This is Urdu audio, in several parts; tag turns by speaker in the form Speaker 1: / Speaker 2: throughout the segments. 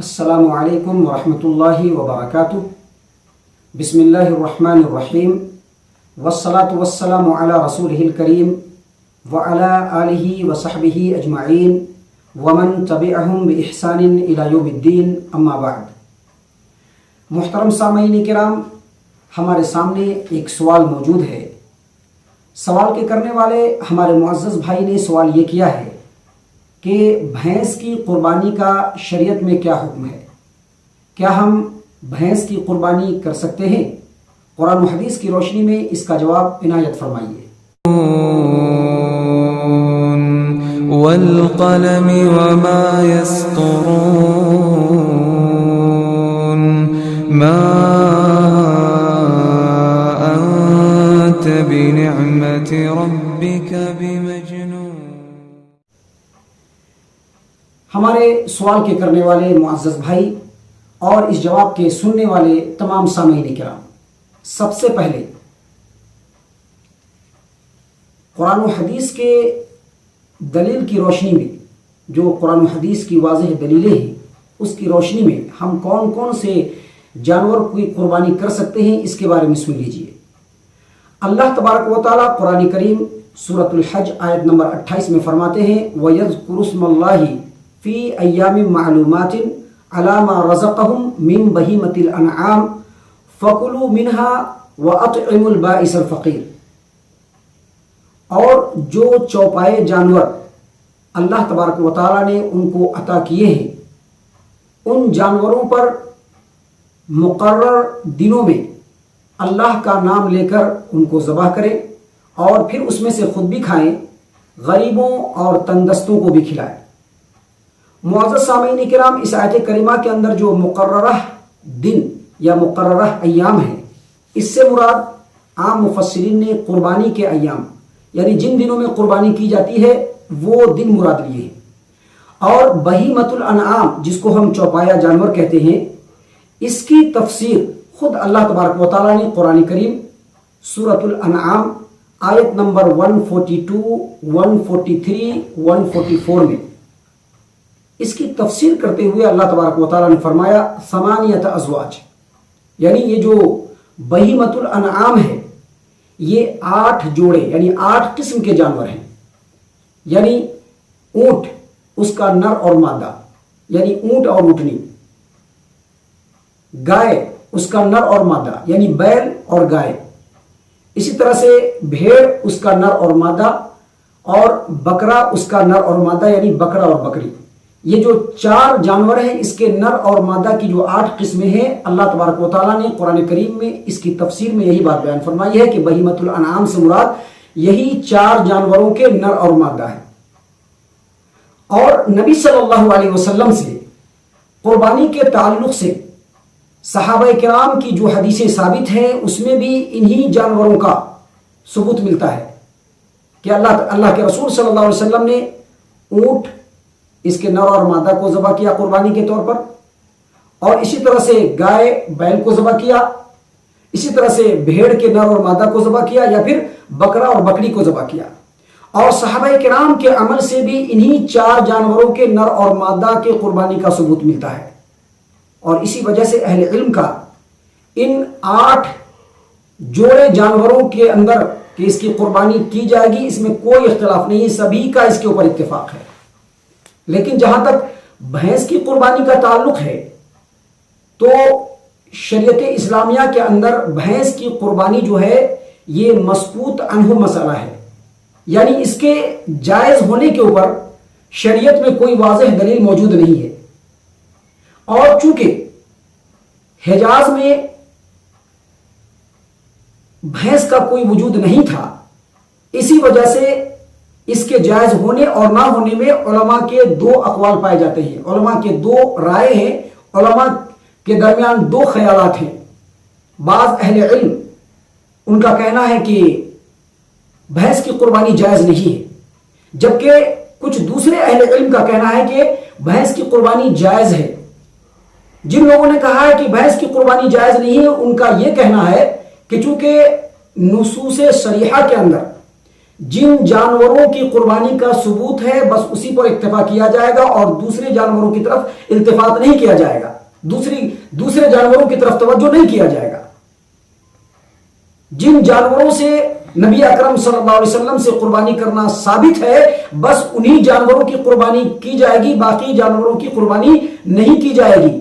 Speaker 1: السلام علیکم ورحمۃ اللہ وبرکاتہ۔ بسم اللہ الرحمن الرحیم والصلاة والسلام علی رسولہ الکریم وعلی آلہ وصحبہ اجمعین ومن تبعہم بإحسان الی یوم الدین، اما بعد۔ محترم سامعین کرام، ہمارے سامنے ایک سوال موجود ہے۔ سوال کے کرنے والے ہمارے معزز بھائی نے سوال یہ کیا ہے کہ بھینس کی قربانی کا شریعت میں کیا حکم ہے؟ کیا ہم بھینس کی قربانی کر سکتے ہیں؟ قرآن و حدیث کی روشنی میں اس کا جواب عنایت فرمائیے۔
Speaker 2: والقلم وما يسطرون ما أنت بنعمة ربك بمجنون۔
Speaker 1: ہمارے سوال کے کرنے والے معزز بھائی اور اس جواب کے سننے والے تمام سامعین کرام، سب سے پہلے قرآن و حدیث کے دلیل کی روشنی میں، جو قرآن و حدیث کی واضح دلیلیں ہیں، اس کی روشنی میں ہم کون کون سے جانور کی قربانی کر سکتے ہیں، اس کے بارے میں سن لیجئے۔ اللہ تبارک و تعالیٰ قرآن کریم سورۃ الحج آیت نمبر 28 میں فرماتے ہیں وَيَذْكُرُ اسْمَ اللَّهِ فی ایام معلومات علی ما رزقہم من بہیمۃ الانعام فکلوا منها واطعموا البائس الفقیر۔ اور جو چوپائے جانور اللہ تبارک و تعالیٰ نے ان کو عطا کیے ہیں، ان جانوروں پر مقرر دنوں میں اللہ کا نام لے کر ان کو ذبح کریں اور پھر اس میں سے خود بھی کھائیں، غریبوں اور تندرستوں کو بھی کھلائیں۔ معزز سامعین کرام، اس آیت کریمہ کے اندر جو مقررہ دن یا مقررہ ایام ہیں، اس سے مراد عام مفسرین نے قربانی کے ایام، یعنی جن دنوں میں قربانی کی جاتی ہے وہ دن مراد لیے ہیں۔ اور بہیمۃ الانعام، جس کو ہم چوپایا جانور کہتے ہیں، اس کی تفسیر خود اللہ تبارک و تعالیٰ نے قرآن کریم سورۃ الانعام آیت نمبر 142، 143، 144 میں اس کی تفسیر کرتے ہوئے اللہ تبارک و تعالیٰ نے فرمایا ثمانیۃ ازواج، یعنی یہ جو بہیمۃ الانعام ہے یہ 8 جوڑے یعنی 8 قسم کے جانور ہیں۔ یعنی اونٹ، اس کا نر اور مادہ، یعنی اونٹ اور اونٹنی، گائے، اس کا نر اور مادہ، یعنی بیل اور گائے، اسی طرح سے بھیڑ، اس کا نر اور مادہ، اور بکرا، اس کا نر اور مادہ، یعنی بکرا اور بکری۔ یہ جو 4 جانور ہیں، اس کے نر اور مادہ کی جو 8 قسمیں ہیں، اللہ تبارک و تعالیٰ نے قرآن کریم میں اس کی تفسیر میں یہی بات بیان فرمائی ہے کہ بہیمۃ الانعام سے مراد یہی 4 جانوروں کے نر اور مادہ ہے۔ اور نبی صلی اللہ علیہ وسلم سے قربانی کے تعلق سے صحابہ کرام کی جو حدیثیں ثابت ہیں، اس میں بھی انہی جانوروں کا ثبوت ملتا ہے کہ اللہ کے رسول صلی اللہ علیہ وسلم نے اونٹ، اس کے نر اور مادہ کو ذبح کیا قربانی کے طور پر، اور اسی طرح سے گائے، بیل کو ذبح کیا، اسی طرح سے بھیڑ کے نر اور مادہ کو ذبح کیا، یا پھر بکرا اور بکری کو ذبح کیا۔ اور صحابہ کرام کے عمل سے بھی انہی 4 جانوروں کے نر اور مادہ کے قربانی کا ثبوت ملتا ہے۔ اور اسی وجہ سے اہل علم کا ان 8 جوڑے جانوروں کے اندر کہ اس کی قربانی کی جائے گی، اس میں کوئی اختلاف نہیں ہے، سبھی کا اس کے اوپر اتفاق ہے۔ لیکن جہاں تک بھینس کی قربانی کا تعلق ہے تو شریعت اسلامیہ کے اندر بھینس کی قربانی جو ہے یہ مسکوت عنہ مسئلہ ہے، یعنی اس کے جائز ہونے کے اوپر شریعت میں کوئی واضح دلیل موجود نہیں ہے۔ اور چونکہ حجاز میں بھینس کا کوئی وجود نہیں تھا، اسی وجہ سے اس کے جائز ہونے اور نہ ہونے میں علماء کے 2 اقوال پائے جاتے ہیں، علماء کے 2 رائے ہیں، علماء کے درمیان 2 خیالات ہیں۔ بعض اہل علم ان کا کہنا ہے کہ بھینس کی قربانی جائز نہیں ہے، جبکہ کچھ دوسرے اہل علم کا کہنا ہے کہ بھینس کی قربانی جائز ہے۔ جن لوگوں نے کہا ہے کہ بھینس کی قربانی جائز نہیں ہے، ان کا یہ کہنا ہے کہ چونکہ نصوص صریحہ کے اندر جن جانوروں کی قربانی کا ثبوت ہے بس اسی پر اکتفا کیا جائے گا اور دوسرے جانوروں کی طرف التفات نہیں کیا جائے گا، دوسرے جانوروں کی طرف توجہ نہیں کیا جائے گا۔ جن جانوروں سے نبی اکرم صلی اللہ علیہ وسلم سے قربانی کرنا ثابت ہے بس انہی جانوروں کی قربانی کی جائے گی، باقی جانوروں کی قربانی نہیں کی جائے گی۔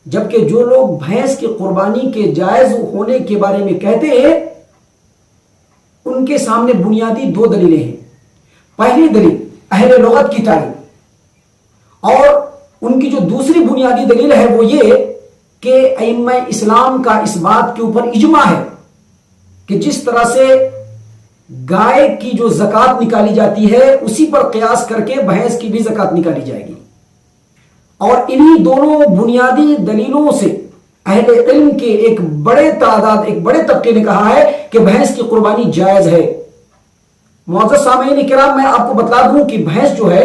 Speaker 1: جبکہ جو لوگ بھینس کی قربانی کے جائز ہونے کے بارے میں کہتے ہیں ان کے سامنے بنیادی دو دلیلیں ہیں۔ پہلی دلیل اہل لغت کی تعلیم، اور ان کی جو دوسری بنیادی دلیل ہے وہ یہ کہ ائمہ اسلام کا اس بات کے اوپر اجماع ہے کہ جس طرح سے گائے کی جو زکوٰۃ نکالی جاتی ہے اسی پر قیاس کر کے بھینس کی بھی زکوٰۃ نکالی جائے گی۔ اور انہی دونوں بنیادی دلیلوں سے اہل علم کے ایک بڑے طبقے نے کہا ہے کہ بھینس کی قربانی جائز ہے۔ معزز سامعین کرام، میں آپ کو بتلا دوں کہ بھینس جو ہے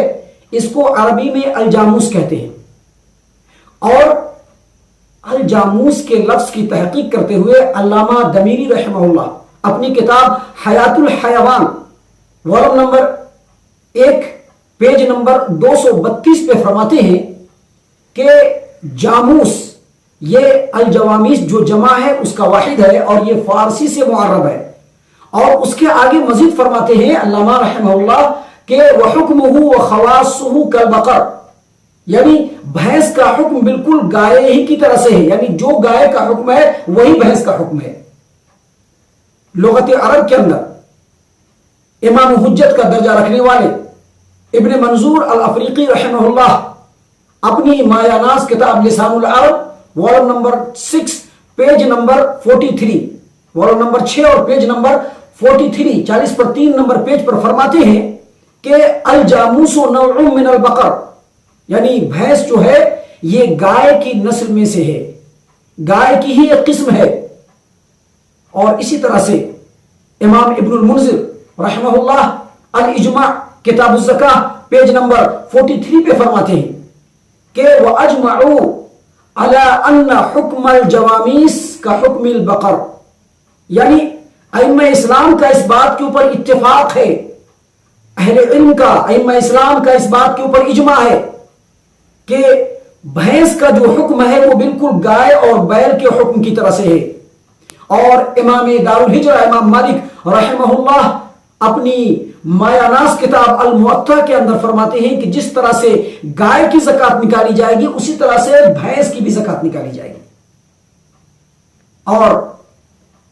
Speaker 1: اس کو عربی میں الجاموس کہتے ہیں، اور الجاموس کے لفظ کی تحقیق کرتے ہوئے علامہ دمیری رحمہ اللہ اپنی کتاب حیات الحیوان والم نمبر 1 پیج نمبر 232 پہ فرماتے ہیں کہ جاموس یہ الجوامیس جو جمع ہے اس کا واحد ہے اور یہ فارسی سے معرب ہے۔ اور اس کے آگے مزید فرماتے ہیں علامہ رحمہ اللہ کہ وَحُكْمُهُ وَخَوَاصُهُ كَالْبَقَرِ، یعنی بھینس کا حکم بالکل گائے ہی کی طرح سے ہے، یعنی جو گائے کا حکم ہے وہی بھینس کا حکم ہے۔ لغت عرب کے اندر امام حجت کا درجہ رکھنے والے ابن منظور الافریقی رحمہ اللہ اپنی مایاناز کتاب لسان العرب والم نمبر 6 پیج نمبر 43، والم نمبر 6 اور پیج نمبر 43 40 پر 3 نمبر پیج پر فرماتے ہیں کہ الجاموس نوع من البقر، یعنی بھینس جو ہے یہ گائے کی نسل میں سے ہے، گائے کی ہی ایک قسم ہے۔ اور اسی طرح سے امام ابن المنذر رحمہ اللہ الاجماع کتاب الزکاہ پیج نمبر 43 پہ فرماتے ہیں کہ وَأَجْمَعُوا عَلَىٰ أَنَّ حُكْمَ الْجَوَامِيسِ كَحُكْمِ الْبَقَرِ، یعنی ائمہ اسلام کا اس بات کے اوپر اتفاق ہے، اہل علم کا ائمہ اسلام کا اس بات کے اوپر اجماع ہے کہ بھینس کا جو حکم ہے وہ بالکل گائے اور بیل کے حکم کی طرح سے ہے۔ اور امام دار الہجرہ امام مالک رحمہ اللہ اپنی مایاناز کتاب الموطا کے اندر فرماتے ہیں کہ جس طرح سے گائے کی زکوٰۃ نکالی جائے گی اسی طرح سے بھینس کی بھی زکوٰۃ نکالی جائے گی۔ اور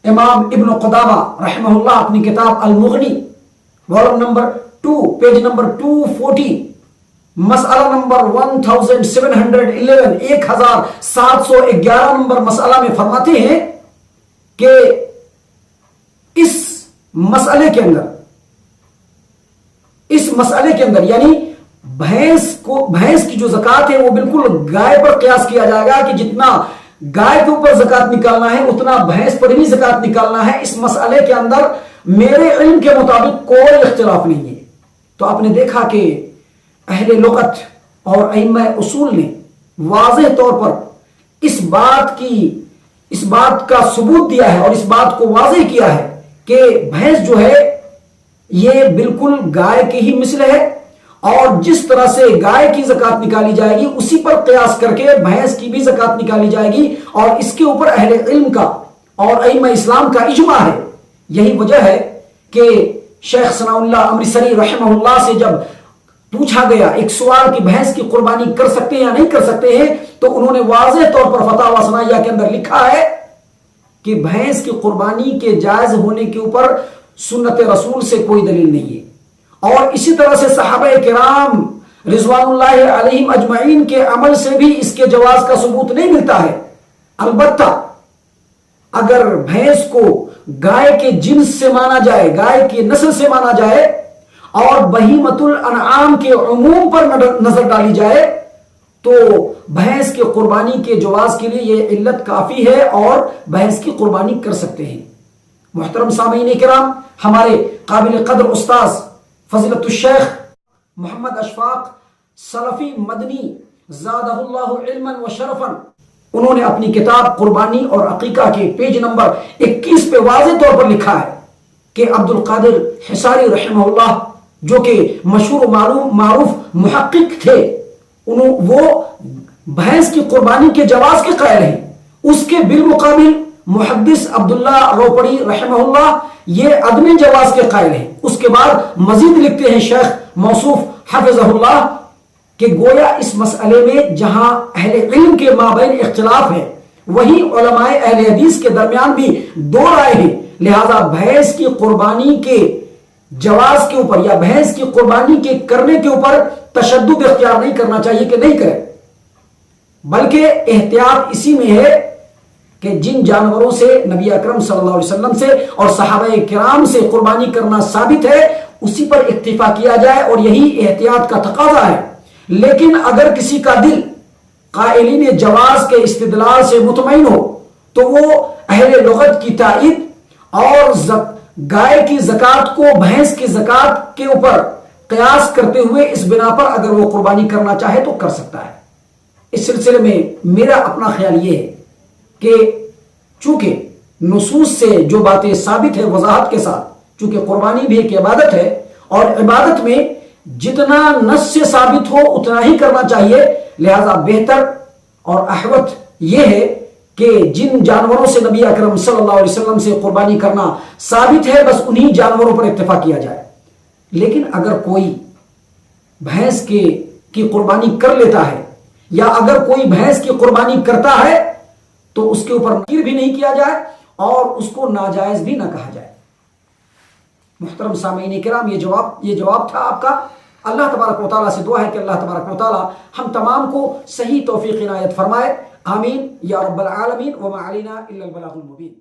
Speaker 1: امام ابن قدامہ رحمہ اللہ اپنی کتاب المغنی والم نمبر 2 پیج نمبر 240 مسئلہ نمبر 1711 نمبر مسئلہ میں فرماتے ہیں کہ اس مسئلے کے اندر یعنی بھینس کی جو زکوٰۃ ہے وہ بالکل گائے پر قیاس کیا جائے گا کہ جتنا گائے کے اوپر زکوٰۃ نکالنا ہے اتنا بھینس پر بھی زکوٰۃ نکالنا ہے۔ اس مسئلے کے اندر میرے علم کے مطابق کوئی اختلاف نہیں ہے۔ تو آپ نے دیکھا کہ اہل لغت اور ائمہ اصول نے واضح طور پر اس بات کا ثبوت دیا ہے اور اس بات کو واضح کیا ہے کہ بھینس جو ہے یہ بالکل گائے کے ہی مثل ہے، اور جس طرح سے گائے کی زکوٰۃ نکالی جائے گی اسی پر قیاس کر کے بھینس کی بھی زکوٰۃ نکالی جائے گی، اور اس کے اوپر اہل علم کا اور ائمہ اسلام کا اجماع ہے۔ یہی وجہ ہے کہ شیخ ثناء اللہ امرتسری رحمہ اللہ سے جب پوچھا گیا ایک سوال کہ بھینس کی قربانی کر سکتے ہیں یا نہیں کر سکتے ہیں، تو انہوں نے واضح طور پر فتاوی ثنائیہ کے اندر لکھا ہے کہ بھینس کی قربانی کے جائز ہونے کے اوپر سنت رسول سے کوئی دلیل نہیں ہے، اور اسی طرح سے صحابہ کرام رضوان اللہ علیہم اجمعین کے عمل سے بھی اس کے جواز کا ثبوت نہیں ملتا ہے۔ البتہ اگر بھینس کو گائے کے جنس سے مانا جائے، گائے کی نسل سے مانا جائے، اور بہیمۃ الانعام کے عموم پر نظر ڈالی جائے، تو بھینس کی قربانی کے جواز کے لیے یہ علت کافی ہے اور بھینس کی قربانی کر سکتے ہیں۔ محترم سامعین کرام، ہمارے قابل قدر استاذ فضیلت الشیخ محمد اشفاق سلفی مدنی زادہ اللہ علما و شرفا، انہوں نے اپنی کتاب قربانی اور عقیقہ کے پیج نمبر 21 پہ واضح طور پر لکھا ہے کہ عبد القادر حصاری رحمہ اللہ جو کہ مشہور و معروف محقق تھے، وہ بھینس کی قربانی کے جواز کے قائل ہیں. اس کے بالمقابل محدث عبداللہ روپڑی رحمہ اللہ یہ عدم جواز کے قائل ہیں. اس کے بعد مزید لکھتے ہیں شیخ موصوف حفظہ اللہ کہ گویا اس مسئلے میں جہاں اہل علم کے مابین اختلاف ہے، وہی علماء اہل حدیث کے درمیان بھی دو رائے ہیں. لہذا بھینس کی قربانی کے جواز کے اوپر یا بھینس کی قربانی کے کرنے کے اوپر تشدد اختیار نہیں کرنا چاہیے کہ نہیں کرے، بلکہ احتیاط اسی میں ہے کہ جن جانوروں سے نبی اکرم صلی اللہ علیہ وسلم سے اور صحابہ کرام سے قربانی کرنا ثابت ہے اسی پر اکتفا کیا جائے، اور یہی احتیاط کا تقاضا ہے. لیکن اگر کسی کا دل قائلین جواز کے استدلال سے مطمئن ہو تو وہ اہل لغت کی تائید اور گائے کی زکات کو بھینس کی زکات کے اوپر قیاس کرتے ہوئے اس بنا پر اگر وہ قربانی کرنا چاہے تو کر سکتا ہے. اس سلسلے میں میرا اپنا خیال یہ ہے کہ چونکہ نصوص سے جو باتیں ثابت ہے وضاحت کے ساتھ، چونکہ قربانی بھی ایک عبادت ہے اور عبادت میں جتنا نص سے ثابت ہو اتنا ہی کرنا چاہیے، لہذا بہتر اور احوط یہ ہے کہ جن جانوروں سے نبی اکرم صلی اللہ علیہ وسلم سے قربانی کرنا ثابت ہے بس انہی جانوروں پر اکتفا کیا جائے. لیکن اگر کوئی بھینس کی قربانی کر لیتا ہے یا اگر کوئی بھینس کی قربانی کرتا ہے تو اس کے اوپر نکیر بھی نہیں کیا جائے اور اس کو ناجائز بھی نہ کہا جائے. محترم سامعین کرام، یہ جواب تھا آپ کا. اللہ تبارک و تعالیٰ سے دعا ہے کہ اللہ تبارک و تعالیٰ ہم تمام کو صحیح توفیق عنایت فرمائے. آمین یا رب العالمین. وما علینا الا البلاغ المبین.